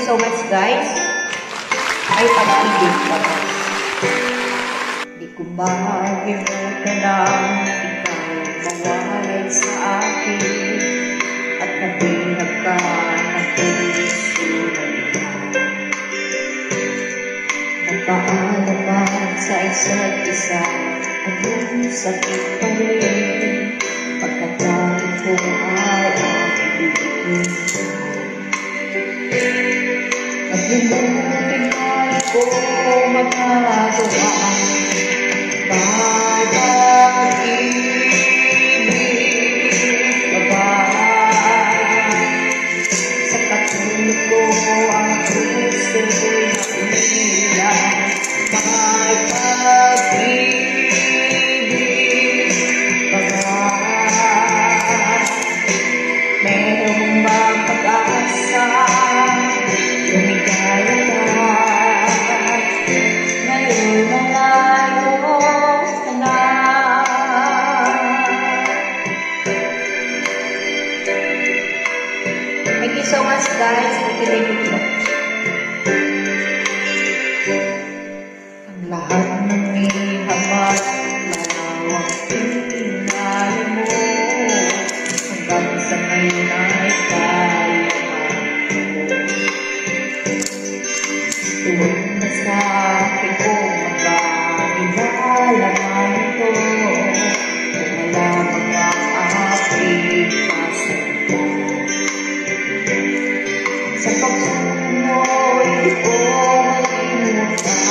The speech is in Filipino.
so much, guys. Ay pag-ibig pa. Di ko makalimutan ang ikaw mawalay sa akin at nabinag ka ng puso na ikaw. Nagpaalaman sa isa't isa at yung sakit pa rin pagkatapos ko ay ang ibigin. At limutin ay ko magagawa pag-ibig babae. Sa katulog ko ang puso na umilang may pag-ibig babae. Merong bang pag-asa lumigaya ka ngayon malayo ka na. Thank you so much, guys. Thank you. Ang lahat ng ihamat lalawang tingali mo hanggang sa ngayon ay kaya tuwag na sa akin kung magkakilala man ito kung malamang ang aking kasunod. Sa pagsunod ko malimutan